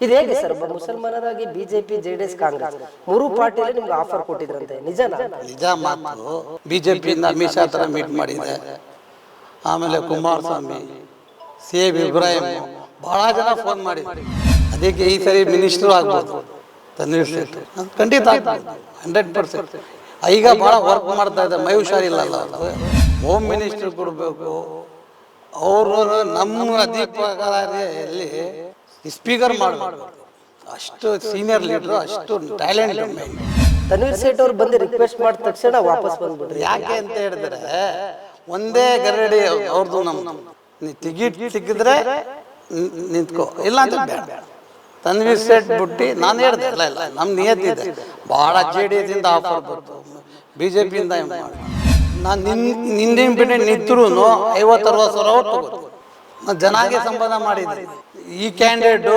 ಇದು ಹೇಗೆ sir ಮುಸಲ್ಮಾನರಾಗಿ BJP JDS Congress ಮೂರು ಪಾರ್ಟಿಯಲ್ಲಿ ನಿಮ್ಗೆ ಆಫರ್ ಕೊಟ್ಟಿದ್ರಂತೆ ನಿಜನಾ? ನಿಜ ಮಾತು. ಬಿಜೆಪಿಯಿಂದ ಅಮಿತ್ ಶಾ ಹತ್ರ ಮೀಟ್ ಮಾಡಿದೆ, ಆಮೇಲೆ ಕುಮಾರಸ್ವಾಮಿ, ಸಿ ಎಂ ಇಬ್ರಾಹಿಂ, ಭಾಳ ಜನ ಫೋನ್ ಮಾಡಿದ್ರು. ಅದಕ್ಕೆ ಈ ಸರಿ ಮಿನಿಸ್ಟ್ರು ಆಗ್ಬೋದು ತನ್ವೀರ್ ಸೇಠ್, ಖಂಡಿತ ಆಗ್ಬೋದು 100%. ಈಗ ಭಾಳ ವರ್ಕ್ ಮಾಡ್ತಾ ಇದ್ದಾರೆ, ಮೈ ಹುಷಾರಿಲ್ಲಲ್ಲ, ಹೋಮ್ ಮಿನಿಸ್ಟ್ರ್ ಕೊಡಬೇಕು. ಅವರು ನಮ್ಮ ಅಧಿಕಾರಿಯಲ್ಲಿ ಸ್ಪೀಕರ್ ಮಾಡಬೇಕು, ಅಷ್ಟು ಸೀನಿಯರ್ ಲೀಡ್ರು, ಅಷ್ಟು ಟ್ಯಾಲೆಂಟ್. ತನ್ವೀರ್ ಸೇಠ್ ಅವ್ರು ಬಂದು ರಿಕ್ವೆಸ್ಟ್ ಮಾಡಿದ ತಕ್ಷಣ ವಾಪಸ್ ಬಂದ್ಬಿಟ್ರಿ. ಯಾಕೆ ಅಂತ ಹೇಳಿದ್ರೆ ಒಂದೇ ಗರಡಿ ಅವ್ರದ್ದು ನಮ್ಮ ಟಿಕೆಟ್ ಸಿಕ್ಕಿದ್ರೆ ನಿಂತ್ಕೋ, ಇಲ್ಲ ಅಂತ ಬೇಡ. ತನ್ವೀರ್ ಸೇಠ್ ಬಿಟ್ಟು ನಾನು ಹೇಳಿದೆ ಇಲ್ಲ ಇಲ್ಲ ನಮ್ಮ ನಿಯತ್ತಿದೆ. ಭಾಳ JDS ಇಂದ ಆಫರ್ ಬಂತು, BJP-ಯಿಂದ ನಾನು ಇಂಡಿಪೆಂಡೆಂಟ್ ನಿಂತರೂ 50-60 ಸಾವಿರ ಓಟ್ ತಗೋದು. ನಾನು ಜನಾಗೆ ಸಂಪಾದನೆ ಮಾಡಿದ್ದೆ. ಈ ಕ್ಯಾಂಡಿಡೇಟು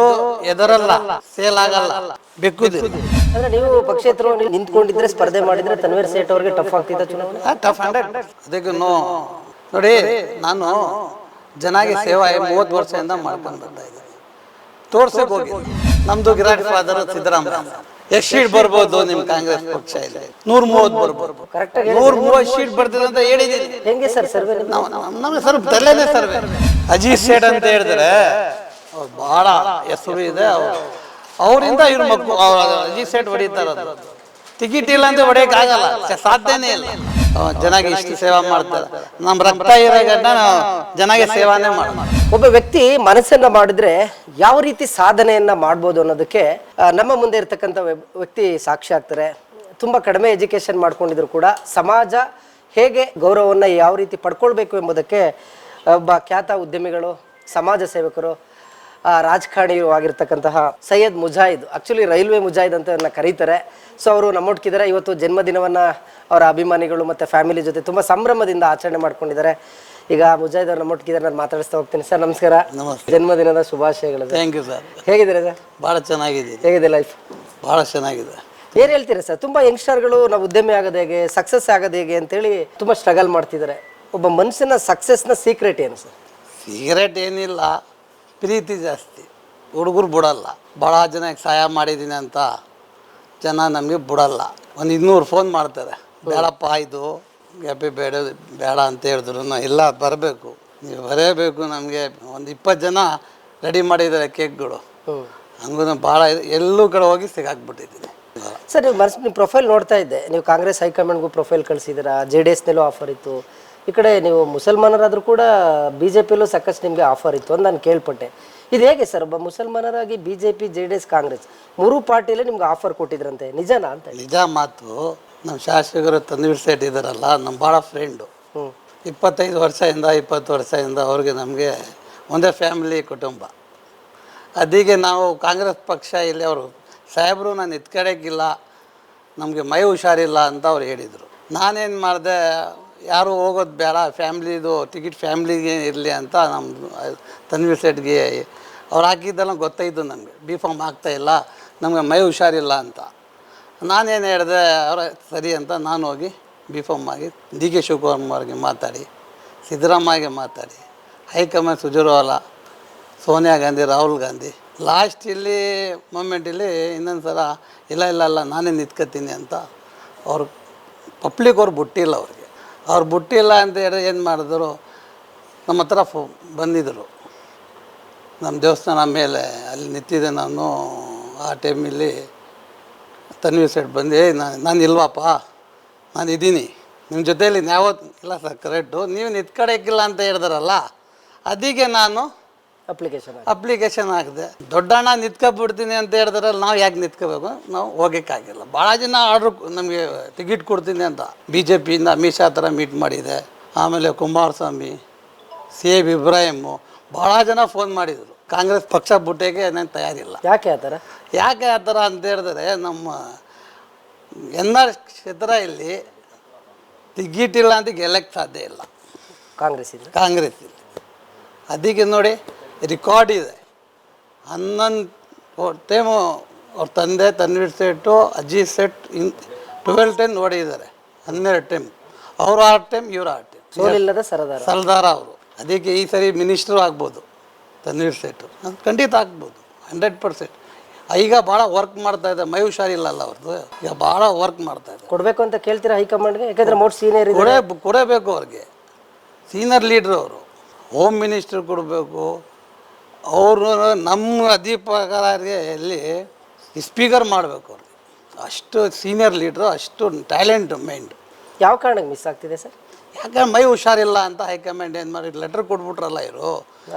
ಎದರಲ್ಲ, ಸೇಲ್ ಆಗಲ್ಲ, ಬೆಕ್ಕುದಿಲ್ಲ. ಅಂದ್ರೆ ನೀವು ಪಕ್ಷೇತರ ನಿಂತ್ಕೊಂಡಿದ್ರೆ ಸ್ಪರ್ಧೆ ಮಾಡಿದ್ರೆ ತನ್ವೀರ್ ಸೇಠ್ ಅವ್ರಿಗೆ ಟಫ್ ಆಗ್ತಿದ್ದ ಚುನಾವಣೆ? ಟಫ್ 100. ಅದಕ್ಕೆ ನೋಡಿ, ನಾನು ಜನಾಗೆ ಸೇವಾ 30 ವರ್ಷದಿಂದ ಮಾಡ್ಕೊಂಡು ಬರ್ತಾ ಇದ್ದೀನಿ. ತೋರ್ಸಕ್ಕೆ ಹೋಗಿ ನಮ್ದು ಗ್ರಾಂಡ್ ಫಾದರ್ ಸಿದ್ದರಾಮಯ್ಯ. ಎಷ್ಟು ಸೀಟ್ ಬರ್ಬೋದು ನಿಮ್ಮ ಕಾಂಗ್ರೆಸ್ ಪಕ್ಷ ಇದೆ? 130 ಬರ್ಬೋದು. ಕರೆಕ್ಟಾಗಿ 130 ಸೀಟ್ ಬರ್ತಿದೆ ಅಂತ ಹೇಳಿದ್ದೀನಿ. ಹೆಂಗೆ ಸರ್ ಸರ್ವೆ? ನಮ್ಗೆ ಸ್ವಲ್ಪ ತಲೆನೇ ಸರ್ವೆ. ಅಜಿತ್ ಸೇಠ್ ಅಂತ ಹೇಳಿದ್ರೆ ಅವ್ರು ಭಾಳ ಹೆಸರು ಇದೆ. ಅವರಿಂದ ಇವ್ರ ಮಕ್ಕಳು ಅಜಿತ್ ಸೇಠ್ ಹೊಡಿತಾರ. ಟಿಕೆಟ್ ಇಲ್ಲ ಅಂತ ಹೊಡೆಯೋಕ್ಕಾಗಲ್ಲ, ಸಾಧ್ಯನೇ ಇಲ್ಲ. ಜನಾಗೆ ಇಷ್ಟು ಸೇವಾ ಮಾಡ್ತಾರೆ. ನಮ್ಮ ರಕ್ತ ಇರೋಗಂಟ ಜನಾಗೆ ಸೇವಾನೇ ಮಾಡ್ತಾರೆ. ಒಬ್ಬ ವ್ಯಕ್ತಿ ಮನಸ್ಸನ್ನ ಮಾಡಿದ್ರೆ ಯಾವ ರೀತಿ ಸಾಧನೆಯನ್ನ ಮಾಡ್ಬೋದು ಅನ್ನೋದಕ್ಕೆ ನಮ್ಮ ಮುಂದೆ ಇರ್ತಕ್ಕಂಥ ವ್ಯಕ್ತಿ ಸಾಕ್ಷಿ ಆಗ್ತಾರೆ. ತುಂಬಾ ಕಡಿಮೆ ಎಜುಕೇಶನ್ ಮಾಡ್ಕೊಂಡಿದ್ರು ಕೂಡ ಸಮಾಜ ಹೇಗೆ ಗೌರವವನ್ನು ಯಾವ ರೀತಿ ಪಡ್ಕೊಳ್ಬೇಕು ಎಂಬುದಕ್ಕೆ ಒಬ್ಬ ಖ್ಯಾತ ಉದ್ಯಮಿಗಳು, ಸಮಾಜ ಸೇವಕರು, ರಾಜಕಾರಣಿಯೂ ಆಗಿರ್ತಕ್ಕಂತಹ ಸೈಯದ್ ಮುಜಾಹಿದ್, ಆಕ್ಚುಲಿ ರೈಲ್ವೆ ಮುಜಾಹಿದ್ ಅಂತ ಕರೀತಾರೆ. ಸೊ ಅವರು ನಮ್ಮೊಟ್ಟಿಗಿದ್ದಾರೆ. ಇವತ್ತು ಜನ್ಮದಿನವನ್ನು ಅವರ ಅಭಿಮಾನಿಗಳು ಮತ್ತು ಫ್ಯಾಮಿಲಿ ಜೊತೆ ತುಂಬ ಸಂಭ್ರಮದಿಂದ ಆಚರಣೆ ಮಾಡ್ಕೊಂಡಿದ್ದಾರೆ. ಈಗ ಮುಜಾಹಿದ್ ಅವ್ರು ನಮ್ಮೊಟ್ಟಿಗಿದ್ದಾರೆ, ನಾನು ಮಾತಾಡಿಸ್ತಾ ಹೋಗ್ತೀನಿ. ಸರ್ ನಮಸ್ಕಾರ. ಜನ್ಮದಿನದ ಶುಭಾಶಯಗಳು. Thank you sir. ಹೇಗಿದ್ದೀರಾ ಸರ್? ಭಾಳ ಚೆನ್ನಾಗಿದೆ. ಹೇಗಿದೆ ಲೈಫ್? ಭಾಳ ಚೆನ್ನಾಗಿದೆ. ಏನು ಹೇಳ್ತೀರಾ ಸರ್? ತುಂಬ ಯಂಗ್ಸ್ಟರ್ಗಳು ನಾವು ಉದ್ಯಮಿ ಆಗೋದು ಹೇಗೆ, ಸಕ್ಸಸ್ ಆಗೋದು ಹೇಗೆ ಅಂತೇಳಿ ತುಂಬ ಸ್ಟ್ರಗಲ್ ಮಾಡ್ತಿದ್ದಾರೆ. ಒಬ್ಬ ಮನುಷ್ಯನ ಸಕ್ಸಸ್ನ ಸೀಕ್ರೆಟ್ ಏನು ಸರ್? ಸೀಕ್ರೆಟ್ ಏನಿಲ್ಲ, ಪ್ರೀತಿ ಜಾಸ್ತಿ. ಹುಡುಗರು ಬಿಡಲ್ಲ. ಭಾಳ ಜನಕ್ಕೆ ಸಹಾಯ ಮಾಡಿದ್ದೀನಿ ಅಂತ ಜನ ನಮಗೆ ಬಿಡಲ್ಲ. ಒಂದು 200 ಫೋನ್ ಮಾಡ್ತಾರೆ, ಬೇಡಪ್ಪ ಇದು ಗ್ಯಾಪಿ ಬೇಡ ಅಂತ ಹೇಳಿದ್ರು. ಇಲ್ಲ ಬರಬೇಕು, ನೀವು ಬರಬೇಕು. ನಮಗೆ ಒಂದು 20 ಜನ ರೆಡಿ ಮಾಡಿದ್ದಾರೆ ಕೇಕ್ಗಳು. ಹಂಗೂ ಭಾಳ ಎಲ್ಲೂ ಕಡೆ ಹೋಗಿ ಸಿಗಾಕ್ಬಿಟ್ಟಿದ್ದೀನಿ ಸರ್. ನೀವು ಪ್ರೊಫೈಲ್ ನೋಡ್ತಾ ಇದ್ದೆ, ನೀವು ಕಾಂಗ್ರೆಸ್ ಹೈಕಮಾಂಡ್ಗೂ ಪ್ರೊಫೈಲ್ ಕಳಿಸಿದ್ದೀರಾ, JDS-ನಲ್ಲೂ ಆಫರ್ ಇತ್ತು. ಈ ಕಡೆ ನೀವು ಮುಸಲ್ಮಾನರಾದರೂ ಕೂಡ BJP-ಯಲ್ಲೂ ಸಾಕಷ್ಟು ನಿಮಗೆ ಆಫರ್ ಇತ್ತು ಅಂತ ನಾನು ಕೇಳ್ಪಟ್ಟೆ. ಇದು ಹೇಗೆ ಸರ್ ಒಬ್ಬ ಮುಸಲ್ಮಾನರಾಗಿ BJP JDS ಕಾಂಗ್ರೆಸ್ ಮೂರು ಪಾರ್ಟಿಯಲ್ಲಿ ನಿಮ್ಗೆ ಆಫರ್ ಕೊಟ್ಟಿದ್ರಂತೆ ನಿಜನಾ ಅಂತ? ನಿಜ ಮಾತು. ನಮ್ಮ ಶಾಸಕರು ತನ್ವೀರ್ ಸೇಠ್ ಇದ್ದಾರಲ್ಲ, ನಮ್ಮ ಭಾಳ ಫ್ರೆಂಡು. 25 ವರ್ಷದಿಂದ 20 ವರ್ಷದಿಂದ ಅವ್ರಿಗೆ ನಮಗೆ ಒಂದೇ ಫ್ಯಾಮಿಲಿ ಕುಟುಂಬ. ಅದಕ್ಕೆ ನಾವು ಕಾಂಗ್ರೆಸ್ ಪಕ್ಷ ಇಲ್ಲಿ ಅವರು ಸಾಹೇಬರು ನಾನು ಎತ್ಕಡೆಗಿಲ್ಲ, ನಮಗೆ ಮೈ ಹುಷಾರಿಲ್ಲ ಅಂತ ಅವ್ರು ಹೇಳಿದರು. ನಾನೇನು ಮಾಡಿದೆ, ಯಾರು ಹೋಗೋದು ಬೇಡ, ಫ್ಯಾಮ್ಲಿದು ಟಿಕೆಟ್ ಫ್ಯಾಮ್ಲಿಗೆ ಇರಲಿ ಅಂತ ನಮ್ಮ ತನ್ವೀರ್ ಸೇಠ್ಗೆ ಅವ್ರು ಹಾಕಿದ್ದೆಲ್ಲ ಗೊತ್ತಾಯಿತು. ನಮಗೆ B.Pharm ಆಗ್ತಾಯಿಲ್ಲ, ನಮಗೆ ಮೈ ಹುಷಾರಿಲ್ಲ ಅಂತ. ನಾನೇನು ಹೇಳಿದೆ, ಅವರ ಸರಿ ಅಂತ ನಾನು ಹೋಗಿ B.Pharm ಆಗಿ DK ಶಿವಕುಮಾರ್ಗೆ ಮಾತಾಡಿ, ಸಿದ್ದರಾಮಯ್ಯಗೆ ಮಾತಾಡಿ, ಹೈಕಮಾಂಡ್ ಸುರ್ಜೇವಾಲಾ, ಸೋನಿಯಾ ಗಾಂಧಿ, ರಾಹುಲ್ ಗಾಂಧಿ, ಲಾಸ್ಟ್ ಇಲ್ಲಿ ಮೂಮೆಂಟಲ್ಲಿ ಇನ್ನೊಂದು ಸಲ ಇಲ್ಲ ನಾನೇ ನಿಂತ್ಕೊತೀನಿ ಅಂತ ಅವ್ರು ಪಬ್ಲಿಕ್ ಅವ್ರು ಬಿಟ್ಟಿಲ್ಲ. ಅವ್ರು ಬಿಟ್ಟಿಲ್ಲ ಅಂತ ಹೇಳಿದ್ರೆ ಏನು ಮಾಡಿದ್ರು, ನಮ್ಮ ಹತ್ರ ಬಂದಿದ್ದರು. ನಮ್ಮ ದೇವಸ್ಥಾನ ಮೇಲೆ ಅಲ್ಲಿ ನಿಂತಿದ್ದೆ ನಾನು. ಆ ಟೈಮಲ್ಲಿ ತನ್ವೀರ್ ಸೇಠ್ ಬಂದು ನಾನು ಇಲ್ವಾಪ್ಪ, ನಾನು ಇದ್ದೀನಿ ನಿಮ್ಮ ಜೊತೆಯಲ್ಲಿ. ಯಾವತ್ತು ಇಲ್ಲ ಸರ್ ಕರೆಕ್ಟು, ನೀವು ನಿಂತ್ಕಡೆಕ್ಕಿಲ್ಲ ಅಂತ ಹೇಳಿದಾರಲ್ಲ, ಅದಕ್ಕೆ ನಾನು ಅಪ್ಲಿಕೇಶನ್ ಹಾಕಿದೆ. ದೊಡ್ಡಣ್ಣ ನಿಂತ್ಕೊಬಿಡ್ತೀನಿ ಅಂತ ಹೇಳಿದ್ರಲ್ಲ, ನಾವು ಯಾಕೆ ನಿಂತ್ಕೋಬೇಕು? ನಾವು ಹೋಗೋಕ್ಕಾಗಿಲ್ಲ. ಭಾಳ ಜನ ಆರ್ಡ್ರು ನಮಗೆ ಟಿಕೆಟ್ ಕೊಡ್ತೀನಿ ಅಂತ BJP-ಯಿಂದ ಅಮಿತ್ ಶಾ ಹತ್ರ ಮೀಟ್ ಮಾಡಿದೆ. ಆಮೇಲೆ ಕುಮಾರಸ್ವಾಮಿ, ಸಿ ಎಂ ಇಬ್ರಾಹಿಮು, ಭಾಳ ಜನ ಫೋನ್ ಮಾಡಿದರು. ಕಾಂಗ್ರೆಸ್ ಪಕ್ಷ ಬಿಟ್ಟೆಗೆ ನಾನು ತಯಾರಿಲ್ಲ. ಯಾಕೆ ಆ ಥರ ಅಂತ ಹೇಳಿದ್ರೆ, ನಮ್ಮ NR ಕ್ಷೇತ್ರ ಇಲ್ಲಿ ಟಿಕೆಟ್ ಇಲ್ಲ ಅಂತ ಗೆಲ್ಲಕ್ಕೆ ಸಾಧ್ಯ ಇಲ್ಲ ಕಾಂಗ್ರೆಸ್ ಇಲ್ಲಿ. ಅದಕ್ಕೆ ನೋಡಿ ರೆಕಾರ್ಡ್ ಇದೆ. 11 ಟೈಮು ಅವ್ರ ತಂದೆ ತನ್ವೀರ್ ಸೇಠು, ಅಜಿತ್ ಸೇಠ್ 12-10 ಹೊಡೆಯಿದ್ದಾರೆ. 12 ಟೈಮ್. ಅವರು 6 ಟೈಮ್, ಇವರು 6 ಟೈಮ್. ಸೋಲಿಲ್ಲದ ಸರದಾರ ಅವರು. ಅದಕ್ಕೆ ಈ ಸರಿ ಮಿನಿಸ್ಟ್ರು ಆಗ್ಬೋದು ತನ್ವೀರ್ ಸೇಠು. ಖಂಡಿತ ಆಗ್ಬೋದು 100%. ಈಗ ಭಾಳ ವರ್ಕ್ ಮಾಡ್ತಾ ಇದೆ. ಮೈ ಹುಷಾರಿಲ್ಲಲ್ಲ ಅವ್ರದ್ದು, ಈಗ ಭಾಳ ವರ್ಕ್ ಮಾಡ್ತಾ ಇದೆ. ಕೊಡಬೇಕು ಅಂತ ಕೇಳ್ತೀರಾ ಹೈಕಮಾಂಡ್ಗೆ? ಯಾಕಂದ್ರೆ ಮೋಸ್ಟ್ ಸೀನಿಯರ್ ಇದೆ. ಕೊಡಬೇಕು ಅವ್ರಿಗೆ. ಸೀನಿಯರ್ ಲೀಡ್ರ್ ಅವರು. ಹೋಮ್ ಮಿನಿಸ್ಟ್ರ್ ಕೊಡಬೇಕು. ಅವರು ನಮ್ಮ ಅಧಿಕಾರಿಗೆ ಎಲ್ಲಿ ಸ್ಪೀಕರ್ ಮಾಡಬೇಕು ಅವ್ರಿಗೆ. ಅಷ್ಟು ಸೀನಿಯರ್ ಲೀಡ್ರು, ಅಷ್ಟು ಟ್ಯಾಲೆಂಟ್ ಮೈಂಡ್. ಯಾವ ಕಾರಣಕ್ಕೆ ಮಿಸ್ ಆಗ್ತಿದೆ ಸರ್? ಯಾಕಂದ್ರೆ ಮೈ ಹುಷಾರಿಲ್ಲ ಅಂತ ಹೈಕಮಾಂಡ್ ಏನು ಮಾಡಿ ಲೆಟ್ರ್ ಕೊಟ್ಬಿಟ್ರಲ್ಲ ಇವರು.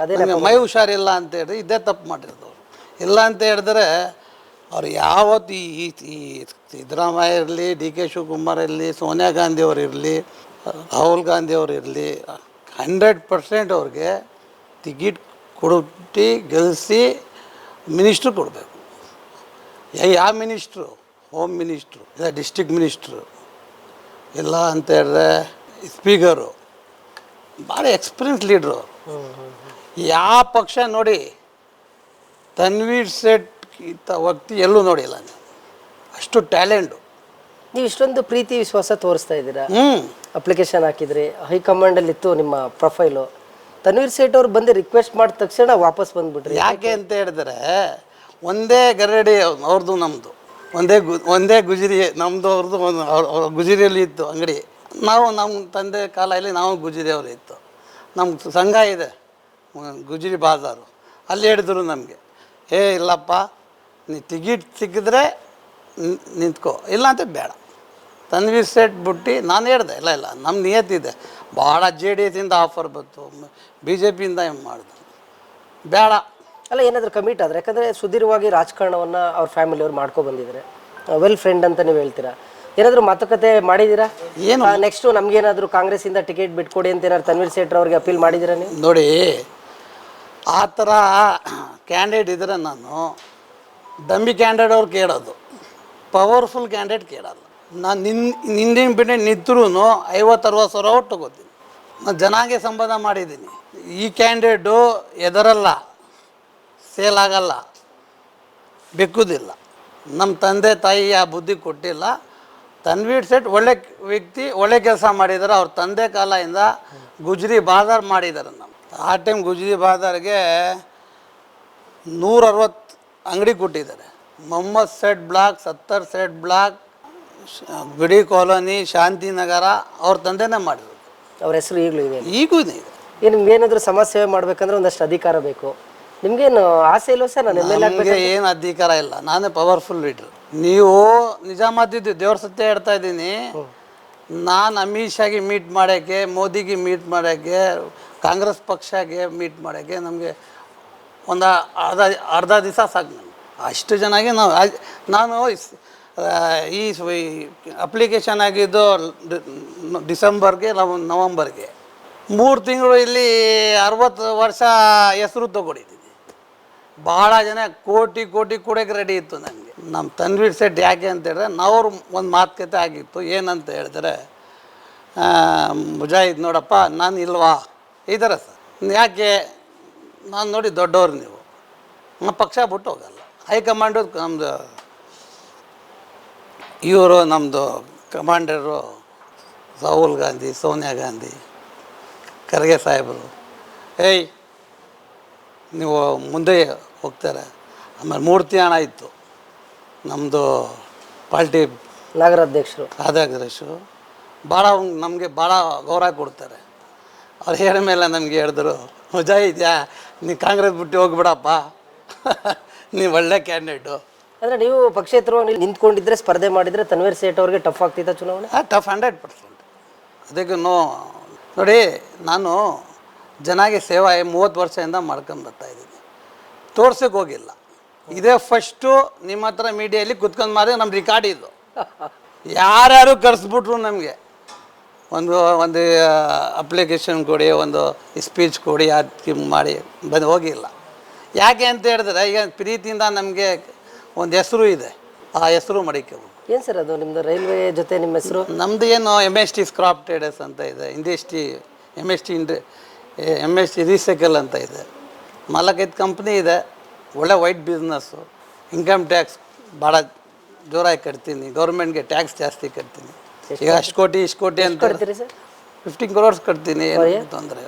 ಮೈ ಹುಷಾರಿಲ್ಲ ಅಂತ ಹೇಳಿದ್ರೆ ಇದೇ ತಪ್ಪು ಮಾಡಿರೋದು. ಇಲ್ಲ ಅಂತ ಹೇಳಿದ್ರೆ ಅವ್ರು ಯಾವತ್ತು ಈ ಸಿದ್ದರಾಮಯ್ಯ ಇರಲಿ, ಡಿ ಕೆ ಶಿವಕುಮಾರ್ ಇರಲಿ, ಸೋನಿಯಾ ಗಾಂಧಿ ಅವರು ಇರಲಿ, ರಾಹುಲ್ ಗಾಂಧಿ ಅವರು ಇರಲಿ, 100% ಅವ್ರಿಗೆ ಟಿಕೆಟ್ ಕೊಟ್ಟು ಗೆಲ್ಲಿಸಿ ಮಿನಿಸ್ಟ್ರು ಕೊಡಬೇಕು. ಯಾವ ಮಿನಿಸ್ಟ್ರು? ಹೋಮ್ ಮಿನಿಸ್ಟ್ರು, ಇಲ್ಲ ಡಿಸ್ಟ್ರಿಕ್ಟ್ ಮಿನಿಸ್ಟ್ರು, ಇಲ್ಲ ಅಂತ ಹೇಳಿದ್ರೆ ಸ್ಪೀಕರು. ಭಾಳ ಎಕ್ಸ್ಪೀರಿಯನ್ಸ್ ಲೀಡ್ರು ಅವರು. ಯಾವ ಪಕ್ಷ ನೋಡಿ ತನ್ವೀರ್ ಸೇಠ್ ಇಂಥ ವ್ಯಕ್ತಿ ಎಲ್ಲೂ ನೋಡಿಲ್ಲ ನೀವು. ಅಷ್ಟು ಟ್ಯಾಲೆಂಟು. ನೀವು ಇಷ್ಟೊಂದು ಪ್ರೀತಿ ವಿಶ್ವಾಸ ತೋರಿಸ್ತಾ ಇದ್ದೀರಾ. ಅಪ್ಲಿಕೇಶನ್ ಹಾಕಿದ್ರಿ, ಹೈಕಮಾಂಡಲ್ಲಿ ಇತ್ತು ನಿಮ್ಮ ಪ್ರೊಫೈಲು. ತನ್ವೀರ್ ಸೇಠ್ ಅವ್ರು ಬಂದು ರಿಕ್ವೆಸ್ಟ್ ಮಾಡಿದ ತಕ್ಷಣ ವಾಪಸ್ ಬಂದ್ಬಿಟ್ರಿ. ಯಾಕೆ ಅಂತ ಹೇಳಿದ್ರೆ ಒಂದೇ ಗರಡಿ ಅವ್ರದ್ದು ನಮ್ಮದು, ಒಂದೇ ಗುಜರಿ ನಮ್ಮದು ಅವ್ರದ್ದು. ಗುಜರಿಯಲ್ಲಿ ಇತ್ತು ಅಂಗಡಿ. ನಾವು ನಮ್ಮ ತಂದೆ ಕಾಲದಲ್ಲಿ ನಾವು ಗುಜರಿಯವರು ಇತ್ತು. ನಮ್ಮ ಸಂಘ ಇದೆ ಗುಜರಿ ಬಾಜಾರು. ಅಲ್ಲಿ ಹೇಳಿದ್ರು ನಮಗೆ, ಇಲ್ಲಪ್ಪ ನೀ ಟಿಕೆಟ್ ಸಿಕ್ಕಿದ್ರೆ ನಿಂತ್ಕೋ, ಇಲ್ಲ ಅಂತ ಬೇಡ. ತನ್ವೀರ್ ಸೇಠ್ ಬಿಟ್ಟು ನಾನು ಹೇಳಿದೆ, ಇಲ್ಲ ನಮ್ಮ ನಿಯತ್ತಿದೆ. ಭಾಳ JDS ಇಂದ ಆಫರ್ ಬಂತು, BJP ಇಂದ ಮಾಡಿದೆ, ಬೇಡ. ಅಲ್ಲ, ಏನಾದರೂ ಕಮಿಟ್ ಆದರೆ, ಯಾಕಂದರೆ ಸುದೀರ್ಘವಾಗಿ ರಾಜಕಾರಣವನ್ನು ಅವ್ರ ಫ್ಯಾಮಿಲಿಯವ್ರು ಮಾಡ್ಕೊ ಬಂದಿದ್ದಾರೆ. ವೆಲ್ ಫ್ರೆಂಡ್ ಅಂತ ನೀವು ಹೇಳ್ತೀರಾ. ಏನಾದರೂ ಮಾತುಕತೆ ಮಾಡಿದ್ದೀರಾ? ಏನು ನೆಕ್ಸ್ಟು ನಮಗೇನಾದರೂ ಕಾಂಗ್ರೆಸ್ಸಿಂದ ಟಿಕೆಟ್ ಬಿಟ್ಕೊಡಿ ಅಂತ ಏನಾದ್ರು ತನ್ವೀರ್ ಸೇಠ್ ಅವ್ರಿಗೆ ಅಪೀಲ್ ಮಾಡಿದ್ದೀರಾ ನೀವು? ನೋಡಿ, ಆ ಥರ ಕ್ಯಾಂಡಿಡೇಟ್ ಇದ್ದರೆ ನಾನು ಡಮ್ಮಿ ಕ್ಯಾಂಡಿಡೇಟ್ ಅವ್ರು ಕೇಳೋದು, ಪವರ್ಫುಲ್ ಕ್ಯಾಂಡಿಡೇಟ್ ಕೇಳೋದು. ನಾನು ನಿಂದಿನ ಬಿಟ್ಟು ನಿಂತರೂ 50-60 ಸಾವಿರ ಒಟ್ಟು ತಗೋತೀನಿ. ನಾನು ಜನಾಂಗ ಸಂಬಂಧ ಮಾಡಿದ್ದೀನಿ. ಈ ಕ್ಯಾಂಡಿಡೇಟು ಎದರಲ್ಲ, ಸೇಲ್ ಆಗಲ್ಲ, ಬೆಕ್ಕುದಿಲ್ಲ. ನಮ್ಮ ತಂದೆ ತಾಯಿ ಆ ಬುದ್ಧಿ ಕೊಟ್ಟಿಲ್ಲ. ತನ್ವೀರ್ ಸೇಠ್ ಒಳ್ಳೆ ವ್ಯಕ್ತಿ, ಒಳ್ಳೆ ಕೆಲಸ ಮಾಡಿದ್ದಾರೆ. ಅವ್ರ ತಂದೆ ಕಾಲದಿಂದ ಗುಜರಿ ಬಾಜಾರ್ ಮಾಡಿದ್ದಾರೆ. ನಮ್ಮ ಆ ಟೈಮ್ ಗುಜರಿ ಬಾಜಾರ್ಗೆ 160 ಅಂಗಡಿ ಕೊಟ್ಟಿದ್ದಾರೆ. ಮೊಹಮ್ಮದ್ ಸೇಠ್ ಬ್ಲಾಕ್, 70 ಸೇಠ್ ಬ್ಲಾಕ್, ಬಿಡಿ ಕಾಲೋನಿ, ಶಾಂತಿನಗರ ಅವ್ರ ತಂದೆನೇ ಮಾಡಿದ್ರು. ಅವ್ರ ಹೆಸರು ಈಗಲೂ ಇದೆ? ಈಗೂ ಇದೆ. ನಿಮ್ಗೆ ಏನಾದರೂ ಸಮಾಜ ಸೇವೆ ಮಾಡ್ಬೇಕಂದ್ರೆ ಒಂದಷ್ಟು ಅಧಿಕಾರ ಬೇಕು. ನಿಮ್ಗೇನು ಆಸೆ ಇಲ್ವ ಸರ್? ನಾನು ನಮಗೆ ಏನು ಅಧಿಕಾರ ಇಲ್ಲ, ನಾನೇ ಪವರ್ಫುಲ್ ಲೀಡ್ರು. ನೀವು ನಿಜ ಮಾತಿದ್ದು ದೇವ್ರ ಸತ್ಯ ಹೇಳ್ತಾ ಇದ್ದೀನಿ. ನಾನು ಅಮಿತ್ ಶಾಗೆ ಮೀಟ್ ಮಾಡೋಕ್ಕೆ, ಮೋದಿಗೆ ಮೀಟ್ ಮಾಡೋಕ್ಕೆ, ಕಾಂಗ್ರೆಸ್ ಪಕ್ಷಕ್ಕೆ ಮೀಟ್ ಮಾಡೋಕ್ಕೆ ನಮಗೆ ಒಂದು ಅರ್ಧ ದಿವಸ ಸಾಕು. ನನಗೆ ಅಷ್ಟು ಜನಗೆ ನಾನು ಈ ಅಪ್ಲಿಕೇಶನ್ ಆಗಿದ್ದು ಡಿಸೆಂಬರ್ಗೆ, ನವಂಬರ್ಗೆ 3 ತಿಂಗಳು ಇಲ್ಲಿ 60 ವರ್ಷ ಹೆಸರು ತಗೊಂಡಿದ್ದೀನಿ. ಭಾಳ ಜನ ಕೋಟಿ ಕೊಡೋಕ್ಕೆ ರೆಡಿ ಇತ್ತು ನನಗೆ. ನಮ್ಮ ತನ್ವೀರ್ ಸೇಠ್ ಯಾಕೆ ಅಂತ ಹೇಳಿದ್ರೆ, ನಾವ್ರು ಒಂದು ಮಾತುಕತೆ ಆಗಿತ್ತು. ಏನಂತ ಹೇಳಿದ್ರೆ, ಮುಜಾಹಿದ್ ನೋಡಪ್ಪ ನಾನು ಇಲ್ವಾ ಈ ಥರ ಸರ್. ಯಾಕೆ? ನಾನು ನೋಡಿ ದೊಡ್ಡವ್ರು ನೀವು, ನಮ್ಮ ಪಕ್ಷ ಬಿಟ್ಟು ಹೋಗಲ್ಲ. ಹೈಕಮಾಂಡು ನಮ್ಮದು, ಇವರು ನಮ್ಮದು ಕಮಾಂಡರು ರಾಹುಲ್ ಗಾಂಧಿ, ಸೋನಿಯಾ ಗಾಂಧಿ, ಖರ್ಗೆ ಸಾಹೇಬರು, ನೀವು ಮುಂದೆ ಹೋಗ್ತಾರೆ. ಆಮೇಲೆ ಮೂರ್ತಿ ಹಣ ಇತ್ತು ನಮ್ಮದು ಪಾರ್ಟಿ ಅಧ್ಯಕ್ಷರು, ಭಾಳ ನಮಗೆ ಭಾಳ ಗೌರವ ಕೊಡ್ತಾರೆ. ಅವ್ರು ಹೇಳಿದ ಮೇಲೆ ನಮಗೆ ಹೇಳಿದ್ರು, ಮುಜಾಹಿದ್ಯಾ ನೀ ಕಾಂಗ್ರೆಸ್ ಬಿಟ್ಟು ಹೋಗ್ಬಿಡಪ್ಪ, ನೀವು ಒಳ್ಳೆ ಕ್ಯಾಂಡಿಡೇಟು. ಅಂದರೆ ನೀವು ಪಕ್ಷೇತರವಾಗಿ ನಿಂತ್ಕೊಂಡಿದ್ರೆ, ಸ್ಪರ್ಧೆ ಮಾಡಿದರೆ ತನ್ವೀರ್ ಸೇಠ್ ಅವ್ರಿಗೆ ಟಫ್ ಆಗ್ತಿತ್ತ ಚುನಾವಣೆ? ಟಫ್ 100%. ಅದಕ್ಕೆ ನೋಡಿ, ನಾನು ಜನಾಗೆ ಸೇವಾ 30 ವರ್ಷದಿಂದ ಮಾಡ್ಕೊಂಬರ್ತಾಯಿದ್ದೀನಿ. ತೋರ್ಸಕ್ಕೆ ಹೋಗಿಲ್ಲ. ಇದೇ ಫಸ್ಟು ನಿಮ್ಮ ಹತ್ರ ಮೀಡಿಯಲ್ಲಿ ಕುತ್ಕೊಂಡು ಮಾಡಿ ನಮ್ಮ ರೆಕಾರ್ಡ್ ಇದು. ಯಾರ್ಯಾರು ಕರೆಸ್ಬಿಟ್ರು ನಮಗೆ ಒಂದು ಅಪ್ಲಿಕೇಶನ್ ಕೊಡಿ, ಒಂದು ಸ್ಪೀಚ್ ಕೊಡಿ, ಅದು ಮಾಡಿ ಹೋಗಿಲ್ಲ. ಯಾಕೆ ಅಂತ ಹೇಳಿದ್ರೆ, ಈಗ ಪ್ರೀತಿಯಿಂದ ನಮಗೆ ಒಂದು ಹೆಸರು ಇದೆ, ಆ ಹೆಸರು ಮಡಿಕೋಬೇಕು. ಏನು ಸರ್ ಅದು ನಿಮ್ಮದು ರೈಲ್ವೆ ಜೊತೆ ನಿಮ್ಮ ಹೆಸರು? ನಮ್ಮದು ಏನು MST ಸ್ಕ್ರಾಪ್ ಟ್ರೇಡರ್ಸ್ ಅಂತ ಇದೆ, MST ರೀಸೈಕಲ್ ಅಂತ ಇದೆ. 4-5 ಕಂಪ್ನಿ ಇದೆ. ಒಳ್ಳೆ ವೈಟ್ ಬಿಸ್ನೆಸ್ಸು. ಇನ್ಕಮ್ ಟ್ಯಾಕ್ಸ್ ಭಾಳ ಜೋರಾಗಿ ಕಟ್ತೀನಿ. ಗೌರ್ಮೆಂಟ್ಗೆ ಟ್ಯಾಕ್ಸ್ ಜಾಸ್ತಿ ಕಟ್ತೀನಿ. ಈಗ ಅಷ್ಟು ಕೋಟಿ ಇಷ್ಟು ಕೋಟಿ ಅಂತ ಕಟ್ತೀರಿ ಸರ್? 15 crores ಕಟ್ತೀನಿ. ಏನು ತೊಂದರೆ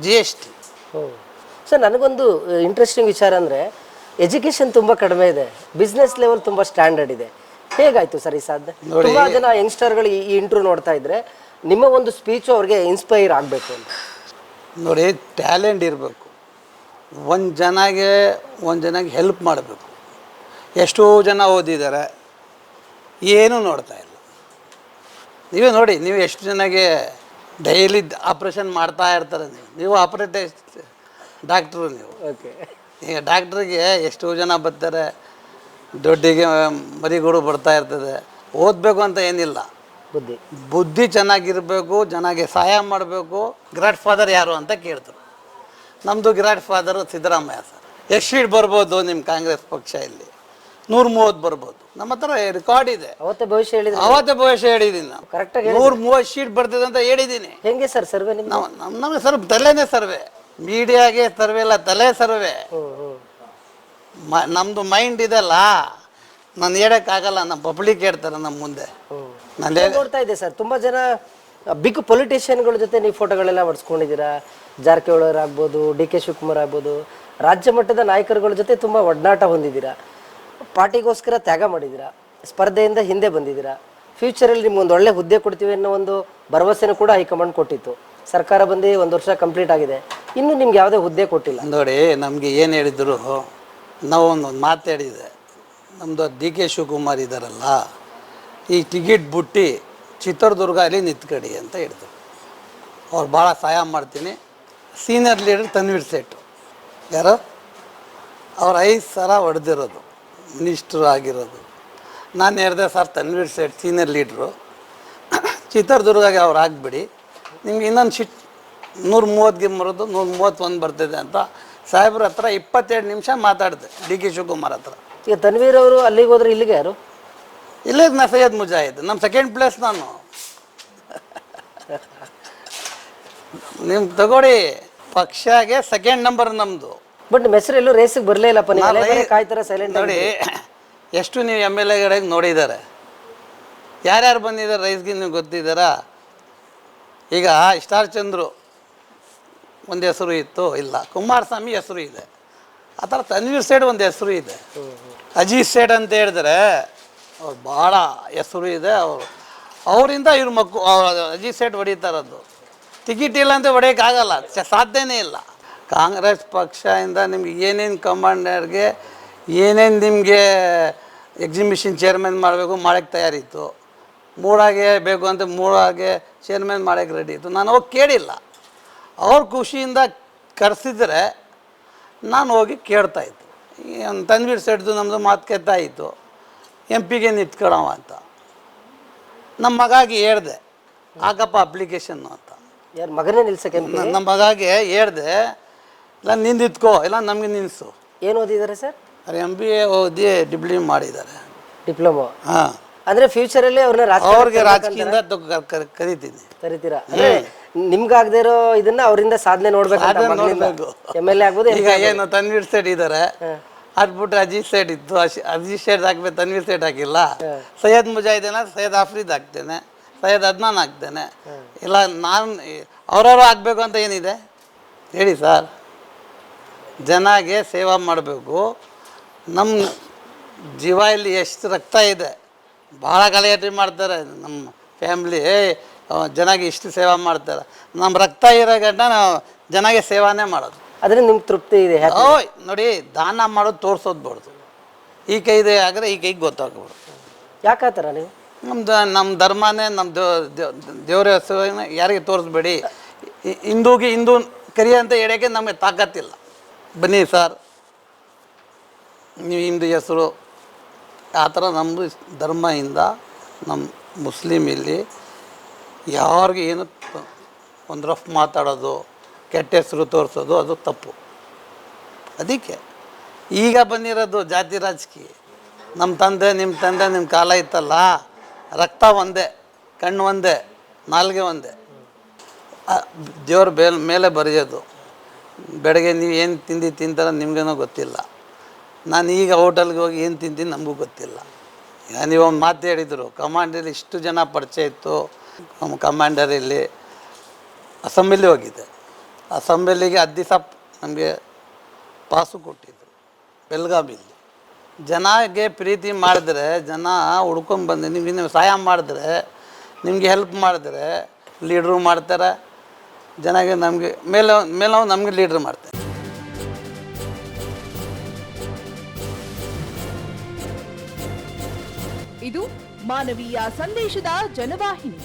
GST. ಸರ್, ನನಗೊಂದು ಇಂಟ್ರೆಸ್ಟಿಂಗ್ ವಿಚಾರ ಅಂದರೆ, ಎಜುಕೇಶನ್ ತುಂಬ ಕಡಿಮೆ ಇದೆ, ಬಿಸ್ನೆಸ್ ಲೆವೆಲ್ ತುಂಬ ಸ್ಟ್ಯಾಂಡರ್ಡ್ ಇದೆ. ಹೇಗಾಯ್ತು ಸರ್ ಈ ಸಾಧ್ಯ? ತುಂಬಾ ಜನ ಯಂಗ್ಸ್ಟರ್ಗಳು ಈ ಇಂಟರ್ವ್ಯೂ ನೋಡ್ತಾ ಇದ್ರೆ ನಿಮ್ಮ ಒಂದು ಸ್ಪೀಚು ಅವ್ರಿಗೆ ಇನ್ಸ್ಪೈರ್ ಆಗಬೇಕು ಅಂತ. ನೋಡಿ, ಟ್ಯಾಲೆಂಟ್ ಇರಬೇಕು, ಒಂದು ಜನಗೆ ಹೆಲ್ಪ್ ಮಾಡಬೇಕು. ಎಷ್ಟೋ ಜನ ಓದಿದ್ದಾರೆ, ಏನೂ ನೋಡ್ತಾ ಇಲ್ಲ. ನೀವೇ ನೋಡಿ, ನೀವು ಎಷ್ಟು ಜನಗೆ ಡೈಲಿ ಆಪ್ರೇಷನ್ ಮಾಡ್ತಾ ಇರ್ತಾರೆ. ನೀವು ಡಾಕ್ಟ್ರು ನೀವು. ಓಕೆ. ಈಗ ಡಾಕ್ಟ್ರಿಗೆ ಎಷ್ಟೋ ಜನ ಬರ್ತಾರೆ, ದೊಡ್ಡಿಗೆ ಮರಿಗಳು ಬರ್ತಾ ಇರ್ತದೆ. ಓದಬೇಕು ಅಂತ ಏನಿಲ್ಲ, ಬುದ್ಧಿ ಚೆನ್ನಾಗಿರಬೇಕು, ಜನಗೆ ಸಹಾಯ ಮಾಡಬೇಕು. ಗ್ರಾಂಡ್ ಫಾದರ್ ಯಾರು ಅಂತ ಕೇಳ್ತಾರೆ. ನಮ್ಮದು ಗ್ರಾಂಡ್ ಫಾದರು ಸಿದ್ದರಾಮಯ್ಯ ಸರ್. ಎಷ್ಟು ಸೀಟ್ ಬರ್ಬೋದು ನಿಮ್ಮ ಕಾಂಗ್ರೆಸ್ ಪಕ್ಷ? ಇಲ್ಲಿ 130 ಬರ್ಬೋದು. ನಮ್ಮ ಹತ್ರ ರೆಕಾರ್ಡ್ ಇದೆ. ಅವತ್ತೇ ಭವಿಷ್ಯ ಹೇಳಿದ್ದೀನಿ ನಾನು. ಕರೆಕ್ಟಾಗಿ 130 ಸೀಟ್ ಬರ್ತದೆ ಅಂತ ಹೇಳಿದ್ದೀನಿ. ಹೆಂಗೆ ಸರ್ ಸರ್ವೆ? ನಮಗೆ ಸರ್ ತಲೆನೇ ಸರ್ವೆ, ಮೀಡಿಯಾಗೆ ಸರ್ವೆ ಇಲ್ಲ, ತಲೆ ಸರ್ವೆ. ನಮ್ಮದು ಮೈಂಡ್ ಇದೆಲ್ಲ, ನಾನು ಹೇಳೋಕ್ಕಾಗಲ್ಲ. ನಮ್ಮ ಪಬ್ಲಿಕ್ ಹೇಳ್ತಾರೆ ನಮ್ಮ ಮುಂದೆ. ನಾನು ನೋಡ್ತಾ ಇದ್ದೆ ಸರ್, ತುಂಬ ಜನ ಬಿಗ್ ಪೊಲಿಟಿಷಿಯನ್ಗಳ ಜೊತೆ ನೀವು ಫೋಟೋಗಳೆಲ್ಲ ಹೊಡ್ಸ್ಕೊಂಡಿದ್ದೀರಾ. ಜಾರಕಿಹೊಳಿ ಆಗ್ಬೋದು, ಡಿ ಕೆ ಶಿವಕುಮಾರ್ ಆಗ್ಬೋದು, ರಾಜ್ಯ ಮಟ್ಟದ ನಾಯಕರುಗಳ ಜೊತೆ ತುಂಬ ಒಡನಾಟ ಹೊಂದಿದ್ದೀರಾ. ಪಾರ್ಟಿಗೋಸ್ಕರ ತ್ಯಾಗ ಮಾಡಿದ್ದೀರಾ, ಸ್ಪರ್ಧೆಯಿಂದ ಹಿಂದೆ ಬಂದಿದ್ದೀರಾ. ಫ್ಯೂಚರಲ್ಲಿ ನಿಮ್ಗೆ ಒಂದು ಒಳ್ಳೆ ಹುದ್ದೆ ಕೊಡ್ತೀವಿ ಅನ್ನೋ ಒಂದು ಭರವಸೆನೂ ಕೂಡ ಹೈಕಮಾಂಡ್ ಕೊಟ್ಟಿತ್ತು. ಸರ್ಕಾರ ಬಂದು 1 ವರ್ಷ ಕಂಪ್ಲೀಟ್ ಆಗಿದೆ, ಇನ್ನೂ ನಿಮ್ಗೆ ಯಾವುದೇ ಹುದ್ದೆ ಕೊಟ್ಟಿಲ್ಲ. ನೋಡಿ, ನಮಗೆ ಏನು ಹೇಳಿದ್ರು, ನಾವು ಒಂದು ಮಾತು ಹೇಳಿದೆ. ನಮ್ಮದು ಡಿ ಕೆ ಶಿವಕುಮಾರ್ ಇದ್ದಾರಲ್ಲ, ಈ ಟಿಕೆಟ್ ಬಿಟ್ಟು ಚಿತ್ರದುರ್ಗ ಅಲ್ಲಿ ನಿಂತ್ಕಡಿ ಅಂತ ಹೇಳಿದ್ರು. ಅವ್ರು ಭಾಳ ಸಹಾಯ ಮಾಡ್ತೀನಿ. ಸೀನಿಯರ್ ಲೀಡರ್ ತನ್ವೀರ್ ಸೇಠು ಯಾರು, ಅವ್ರು 5 ಸಲ ಹೊಡೆದಿರೋದು, ಮಿನಿಸ್ಟ್ರು ಆಗಿರೋದು. ನಾನು ಹೇಳಿದೆ, ಸರ್ ತನ್ವೀರ್ ಸೇಠ್ ಸೀನಿಯರ್ ಲೀಡ್ರು, ಚಿತ್ರದುರ್ಗಗೆ ಅವ್ರು ಆಗಿಬಿಡಿ, ನಿಮ್ಗೆ ಇನ್ನೊಂದು ಸೀಟ್ 130ಗೆ ಬರೋದು 131 ಬರ್ತಿದೆ ಅಂತ ಸಾಹೇಬ್ರ ಹತ್ರ 22 ನಿಮಿಷ ಮಾತಾಡಿದೆ, ಡಿ ಕೆ ಶಿವಕುಮಾರ್ ಹತ್ರ. ಈಗ ತನ್ವೀರ್ ಅವರು ಅಲ್ಲಿಗೆ ಹೋದ್ರೆ ಇಲ್ಲಿಗೆ ಯಾರು? ಇಲ್ಲೇ ನಾ ಸೈಯದ್ ಮುಜಾಹಿದ್, ನಮ್ಮ ಸೆಕೆಂಡ್ ಪ್ಲೇಸ್ ನಾನು. ನಿಮ್ಮ ತಗೊಳ್ಳಿ, ಪಕ್ಷಗೆ ಸೆಕೆಂಡ್ ನಂಬರ್ ನಮ್ಮದು. ಬಟ್ ನಿಮ್ಮ ಹೆಸರು ಎಲ್ಲೂ ರೇಸಿಗೆ ಬರಲೇ ಇಲ್ಲಪ್ಪ. ಕಾಯ್ತಾರೆ ಸೈಲೆಂಟ್. ನೋಡಿ, ಎಷ್ಟು ನೀವು MLA ನೋಡಿದ್ದಾರೆ, ಯಾರ್ಯಾರು ಬಂದಿದ್ದಾರೆ ರೈಸ್ಗೆ ನೀವು ಗೊತ್ತಿದ್ದಾರಾ? ಈಗ ಸ್ಟಾರ್ ಚಂದ್ರು ಒಂದು ಹೆಸರು ಇತ್ತು, ಇಲ್ಲ ಕುಮಾರಸ್ವಾಮಿ ಹೆಸರು ಇದೆ. ಆ ಥರ ತನ್ವೀರ್ ಸೇಠ್ ಒಂದು ಹೆಸರು ಇದೆ. ಅಜಿತ್ ಸೇಠ್ ಅಂತ ಹೇಳಿದ್ರೆ ಅವ್ರು ಭಾಳ ಹೆಸರು ಇದೆ. ಅವರಿಂದ ಇವ್ರ ಅಜಿತ್ ಸೇಠ್ ಹೊಡಿತಾರದ್ದು. ಟಿಕೆಟ್ ಇಲ್ಲ ಅಂತ ಹೊಡೆಯೋಕ್ಕಾಗಲ್ಲ, ಸಾಧ್ಯನೇ ಇಲ್ಲ. ಕಾಂಗ್ರೆಸ್ ಪಕ್ಷದಿಂದ ನಿಮ್ಗೆ ಏನೇನು ಕಮಾಂಡರ್ಗೆ ಏನೇನು ನಿಮಗೆ ಎಕ್ಸಿಬಿಷನ್ ಚೇರ್ಮನ್ ಮಾಡಬೇಕು ಮಾಡೋಕ್ಕೆ ತಯಾರಿತ್ತು. ಮೂಡಾಗೆ ಬೇಕು ಅಂತ ಮೂಡಾಗೆ ಚೇರ್ಮನ್ ಮಾಡೋಕ್ಕೆ ರೆಡಿ ಇತ್ತು. ನಾನು ಹೋಗಿ ಕೇಳಿಲ್ಲ. ಅವ್ರ ಖುಷಿಯಿಂದ ಕರೆಸಿದ್ರೆ ನಾನು ಹೋಗಿ ಕೇಳ್ತಾಯಿತ್ತು. ತನ್ವೀರ್ ಸೇಠ್ದು ನಮ್ಮದು ಮಾತು ಕೆತ್ತಾಯಿತು, MP ನಿಂತ್ಕೊಳ್ಳವ ಅಂತ. ನಮ್ಮ ಮಗಾಗಿ ಹೇಳ್ದೆ, ಹಾಕಪ್ಪ ಅಪ್ಲಿಕೇಶನ್ನು ಅಂತ. ಯಾರು ಮಗನೇ ನಿಲ್ಸಕ್ಕೆ? ನಮ್ಮ ಮಗಾಗೆ ಹೇಳ್ದೆ, ಇಲ್ಲ ನಿಂದಿತ್ಕೋ, ಇಲ್ಲ ನಮಗೆ ನಿಲ್ಲಿಸು. ಏನು ಓದಿದ್ದಾರೆ ಸರ್? MBA ಓದಿ ಡಿಪ್ಲೊಮಾ ಮಾಡಿದ್ದಾರೆ. ಡಿಪ್ಲೊಮಾ? ಹಾಂ. ಅಂದರೆ ಫ್ಯೂಚರಲ್ಲಿ ಅವ್ರಿಗೆ ರಾಜಕೀಯದಿಂದ ಕರಿತೀನಿ. ಕರಿತೀರಾ? ಅಂದರೆ ನಿಮ್ಗಾಗದೇ ಇರೋ ಇದನ್ನ ಅವರಿಂದ ಸಾಧನೆ ನೋಡ್ಬೇಕು. MLA ಆಗ್ಬೋದು. ಈಗ ಏನು ತನ್ವೀರ್ ಸೇಠ್ ಇದ್ದಾರೆ, ಅದ್ಬಿಟ್ಟು ಅಜಿತ್ ಸೇಠ್ ಇತ್ತು, ಅಜಿತ್ ಸೇಠ್ ಹಾಕ್ಬೇಕು, ತನ್ವೀರ್ ಸೇಠ್ ಹಾಕಿಲ್ಲ. ಸೈಯದ್ ಮುಜಾಹಿದ್ದೇನೆ, ಸೈಯದ್ ಆಫ್ರೀದ್ ಹಾಕ್ತೇನೆ, ಸೈಯದ್ ಅದ್ನಾನ್ ಹಾಕ್ತೇನೆ. ಇಲ್ಲ ನಾನು ಅವ್ರವ್ರು ಆಗಬೇಕು ಅಂತ ಏನಿದೆ ಹೇಳಿ ಸರ್? ಜನಗೆ ಸೇವಾ ಮಾಡಬೇಕು. ನಮ್ಮ ಜೀವ ಇಲ್ಲಿ ಎಷ್ಟು ರಕ್ತ ಇದೆ, ಭಾಳ ಗಲಾಟೆ ಮಾಡ್ತಾರೆ ನಮ್ಮ ಫ್ಯಾಮ್ಲಿ. ಜನಗೆ ಇಷ್ಟು ಸೇವಾ ಮಾಡ್ತಾರೆ. ನಮ್ಮ ರಕ್ತ ಇರೋ ಗಂಟ ನಾವು ಜನಗೆ ಸೇವಾನೇ ಮಾಡೋದು. ಆದರೆ ನಿಮ್ಗೆ ತೃಪ್ತಿ ಇದೆ? ಓಯ್ ನೋಡಿ, ದಾನ ಮಾಡೋದು ತೋರಿಸೋದ್ಬಾರ್ದು. ಈ ಕೈದೆ ಆದರೆ ಈ ಕೈಗೆ ಗೊತ್ತಾಗ್ಬೋದು. ಯಾಕೆ ಆ ಥರ ನೀವು? ನಮ್ಮ ಧರ್ಮನೇ, ನಮ್ಮ ದೇವರ ಹೆಸರು ಯಾರಿಗೆ ತೋರಿಸ್ಬೇಡಿ. ಹಿಂದೂಗೆ ಹಿಂದೂ ಕರಿ ಅಂತ ಹೇಳೋಕ್ಕೆ ನಮಗೆ ತಾಕತ್ತಿಲ್ಲ. ಬನ್ನಿ ಸರ್, ನೀವು ಹಿಂದೂ ಹೆಸರು ಆ ಥರ ನಮ್ಮದು ಧರ್ಮದಿಂದ ನಮ್ಮ ಮುಸ್ಲಿಮ್ ಇಲ್ಲಿ ಯಾರಿಗೆ ಏನು ಒಂದು ರಫ್ ಮಾತಾಡೋದು, ಕೆಟ್ಟ ಹೆಸರು ತೋರಿಸೋದು ಅದು ತಪ್ಪು. ಅದಕ್ಕೆ ಈಗ ಬಂದಿರೋದು ಜಾತಿ ರಾಜಕೀಯ. ನಮ್ಮ ತಂದೆ ನಿಮ್ಮ ಕಾಲ ಇತ್ತಲ್ಲ, ರಕ್ತ ಒಂದೇ, ಕಣ್ಣು ಒಂದೇ, ನಾಲ್ಗೆ ಒಂದೇ. ದೇವ್ರ ಮೇಲೆ ಬರೆಯೋದು. ಬೆಳಗ್ಗೆ ನೀವು ಏನು ತಿಂತಾರ ನಿಮಗೇನೋ ಗೊತ್ತಿಲ್ಲ. ನಾನು ಈಗ ಹೋಟೆಲ್ಗೆ ಹೋಗಿ ಏನು ತಿಂತೀನಿ ನಮಗೂ ಗೊತ್ತಿಲ್ಲ. ಈಗ ನೀವು ಒಂದು ಮಾತು ಹೇಳಿದರು, ಕಮಾಂಡಲ್ಲಿ ಇಷ್ಟು ಜನ ಪರಿಚಯ ಇತ್ತು. ನಮ್ಮ ಕಮಾಂಡರಲ್ಲಿ ಅಸೆಂಬ್ಲಿ ಹೋಗಿದ್ದೆ. ಅಸೆಂಬ್ಲಿಗೆ 10 ದಿವಸ ನಮಗೆ ಪಾಸು ಕೊಟ್ಟಿದ್ದರು. ಬೆಳಗಾವಿಲಿ. ಜನಗೆ ಪ್ರೀತಿ ಮಾಡಿದ್ರೆ, ಜನ ಹುಡ್ಕೊಂಬಂದು ನೀವು ಸಹಾಯ ಮಾಡಿದ್ರೆ, ನಿಮಗೆ ಹೆಲ್ಪ್ ಮಾಡಿದ್ರೆ ಲೀಡ್ರು ಮಾಡ್ತಾರೆ. ಜನಗೆ ನಮಗೆ ಮೇಲೆ ನಮಗೆ ಲೀಡ್ರ್ ಮಾಡ್ತಾರೆ. ಇದು ಮಾನವೀಯ ಸಂದೇಶದ ಜನವಾಹಿನಿ.